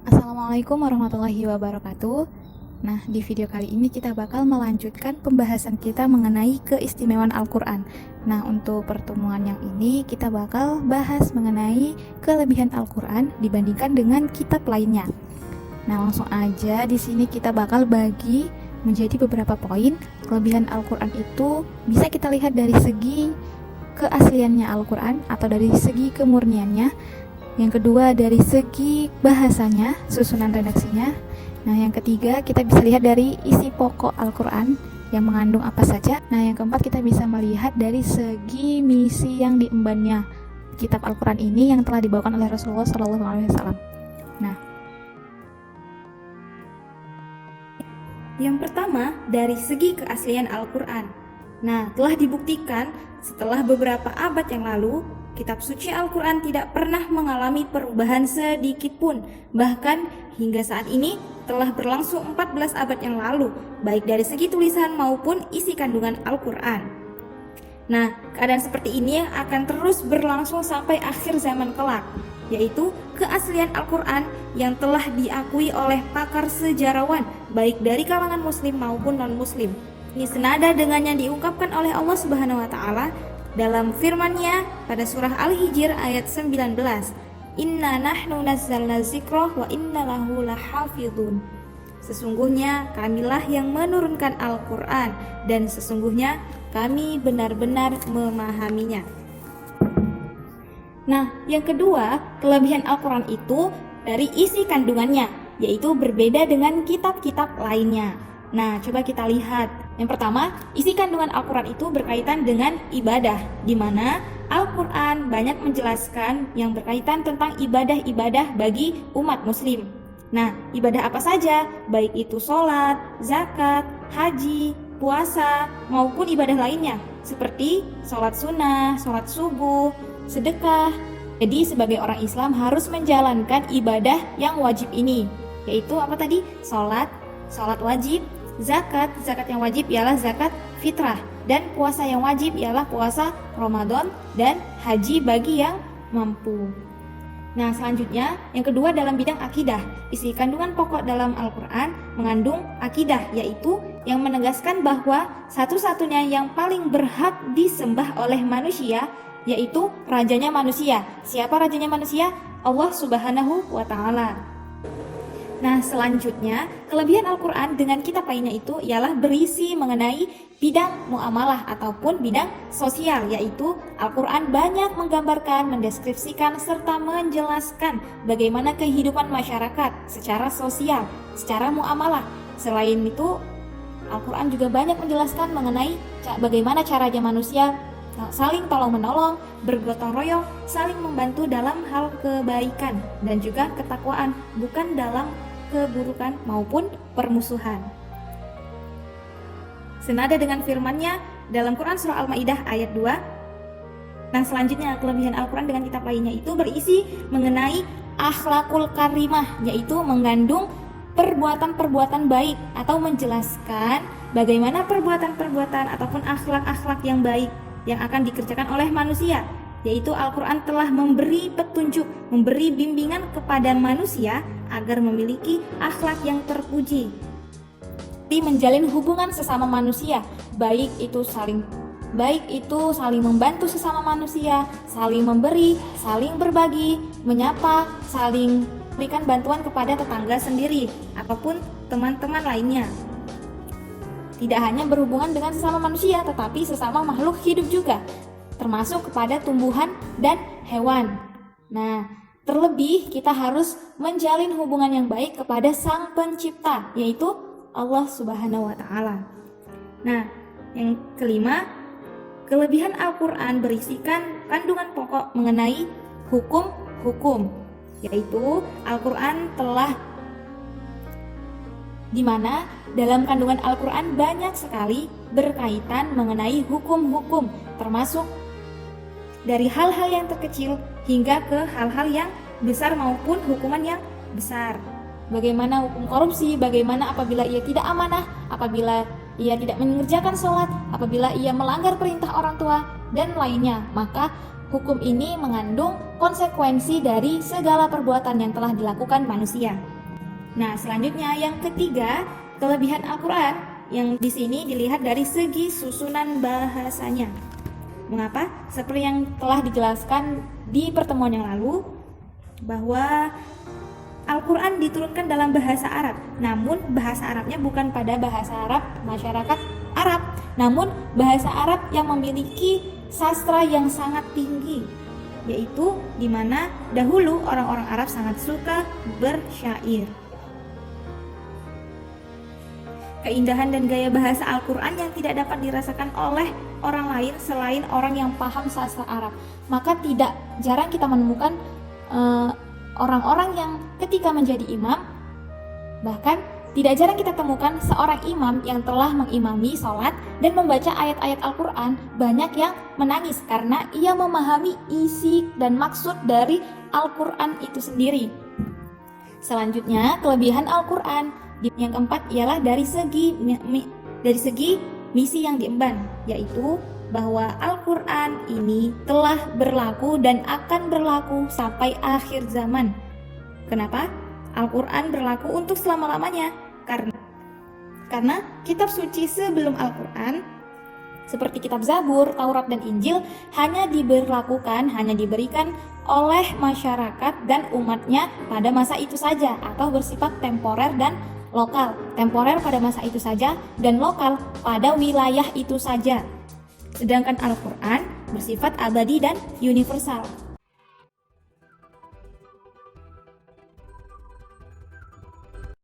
Assalamualaikum warahmatullahi wabarakatuh. Nah, di video kali ini kita bakal melanjutkan pembahasan kita mengenai keistimewaan Al-Quran. Nah, untuk pertemuan yang ini kita bakal bahas mengenai kelebihan Al-Quran dibandingkan dengan kitab lainnya. Nah, langsung aja di sini kita bakal bagi menjadi beberapa poin. Kelebihan Al-Quran itu bisa kita lihat dari segi keasliannya Al-Quran atau dari segi kemurniannya. Yang kedua dari segi bahasanya, susunan redaksinya. Nah, yang ketiga kita bisa lihat dari isi pokok Al-Quran yang mengandung apa saja. Nah, yang keempat kita bisa melihat dari segi misi yang diembannya kitab Al-Quran ini yang telah dibawakan oleh Rasulullah SAW. Nah, yang pertama dari segi keaslian Al-Quran. Nah, telah dibuktikan setelah beberapa abad yang lalu, kitab suci Al-Quran tidak pernah mengalami perubahan sedikit pun. Bahkan hingga saat ini telah berlangsung 14 abad yang lalu, baik dari segi tulisan maupun isi kandungan Al-Quran. Nah, keadaan seperti ini yang akan terus berlangsung sampai akhir zaman kelak, yaitu keaslian Al-Quran yang telah diakui oleh pakar sejarawan, baik dari kalangan muslim maupun non-muslim. Ini senada dengan yang diungkapkan oleh Allah Subhanahu wa Ta'ala dalam firman-Nya pada surah Al-Hijr ayat 19. Inna nahnu nazzalna zikrah wa inna lahu lahafidhun. Sesungguhnya kamilah yang menurunkan Al-Quran dan sesungguhnya kami benar-benar memahaminya. Nah, yang kedua, kelebihan Al-Quran itu dari isi kandungannya, yaitu berbeda dengan kitab-kitab lainnya. Nah, coba kita lihat. Yang pertama, isi kandungan Al-Quran itu berkaitan dengan ibadah, di mana Al-Quran banyak menjelaskan yang berkaitan tentang ibadah-ibadah bagi umat muslim. Nah, ibadah apa saja, baik itu sholat, zakat, haji, puasa, maupun ibadah lainnya, seperti sholat sunnah, sholat subuh, sedekah. Jadi sebagai orang Islam harus menjalankan ibadah yang wajib ini, yaitu apa tadi? Sholat wajib, zakat yang wajib ialah zakat fitrah, dan puasa yang wajib ialah puasa Ramadan, dan haji bagi yang mampu. Nah, selanjutnya yang kedua dalam bidang akidah, isi kandungan pokok dalam Al-Quran mengandung akidah, yaitu yang menegaskan bahwa satu-satunya yang paling berhak disembah oleh manusia yaitu rajanya manusia. Siapa rajanya manusia? Allah Subhanahu wa Ta'ala. Nah, selanjutnya kelebihan Al-Quran dengan kitab lainnya itu ialah berisi mengenai bidang muamalah ataupun bidang sosial, yaitu Al-Quran banyak menggambarkan, mendeskripsikan, serta menjelaskan bagaimana kehidupan masyarakat secara sosial, secara muamalah. Selain itu, Al-Quran juga banyak menjelaskan mengenai bagaimana caranya manusia saling tolong-menolong, bergotong royong, saling membantu dalam hal kebaikan dan juga ketakwaan, bukan dalam keburukan maupun permusuhan. Senada dengan firman-Nya dalam Quran surah Al-Maidah ayat 2. Nah, selanjutnya kelebihan Al-Quran dengan kitab lainnya itu berisi mengenai akhlakul karimah, yaitu mengandung perbuatan-perbuatan baik atau menjelaskan bagaimana perbuatan-perbuatan ataupun akhlak-akhlak yang baik yang akan dikerjakan oleh manusia, yaitu Al-Quran telah memberi petunjuk, memberi bimbingan kepada manusia agar memiliki akhlak yang terpuji, menjalin hubungan sesama manusia, baik itu saling membantu sesama manusia, saling memberi, saling berbagi, menyapa, saling berikan bantuan kepada tetangga sendiri ataupun teman-teman lainnya. Tidak hanya berhubungan dengan sesama manusia, tetapi sesama makhluk hidup juga, termasuk kepada tumbuhan dan hewan. Nah, terlebih kita harus menjalin hubungan yang baik kepada Sang Pencipta, yaitu Allah Subhanahu wa Ta'ala. Nah, yang kelima, kelebihan Al-Quran berisikan kandungan pokok mengenai hukum-hukum, yaitu Al-Quran telah di mana dalam kandungan Al-Quran banyak sekali berkaitan mengenai hukum-hukum, termasuk dari hal-hal yang terkecil hingga ke hal-hal yang besar maupun hukuman yang besar. Bagaimana hukum korupsi, bagaimana apabila ia tidak amanah, apabila ia tidak mengerjakan sholat, apabila ia melanggar perintah orang tua, dan lainnya. Maka hukum ini mengandung konsekuensi dari segala perbuatan yang telah dilakukan manusia. Nah, selanjutnya yang ketiga, kelebihan Al-Quran yang di sini dilihat dari segi susunan bahasanya. Mengapa? Seperti yang telah dijelaskan di pertemuan yang lalu, bahwa Al-Quran diturunkan dalam bahasa Arab. Namun bahasa Arabnya bukan pada bahasa Arab masyarakat Arab, namun bahasa Arab yang memiliki sastra yang sangat tinggi, yaitu di mana dahulu orang-orang Arab sangat suka bersyair. Keindahan dan gaya bahasa Al-Quran yang tidak dapat dirasakan oleh orang lain selain orang yang paham sastra Arab. Maka tidak jarang kita menemukan orang-orang yang ketika menjadi imam, bahkan tidak jarang kita temukan seorang imam yang telah mengimami sholat dan membaca ayat-ayat Al-Quran, banyak yang menangis karena ia memahami isi dan maksud dari Al-Quran itu sendiri. Selanjutnya, kelebihan Al-Quran yang keempat ialah dari segi misi yang diemban, yaitu bahwa Al-Quran ini telah berlaku dan akan berlaku sampai akhir zaman. Kenapa? Al-Quran berlaku untuk selama-lamanya. Karena kitab suci sebelum Al-Quran seperti kitab Zabur, Taurat, dan Injil hanya diberikan oleh masyarakat dan umatnya pada masa itu saja, atau bersifat temporer dan lokal. Temporer pada masa itu saja dan lokal pada wilayah itu saja. Sedangkan Al-Quran bersifat abadi dan universal.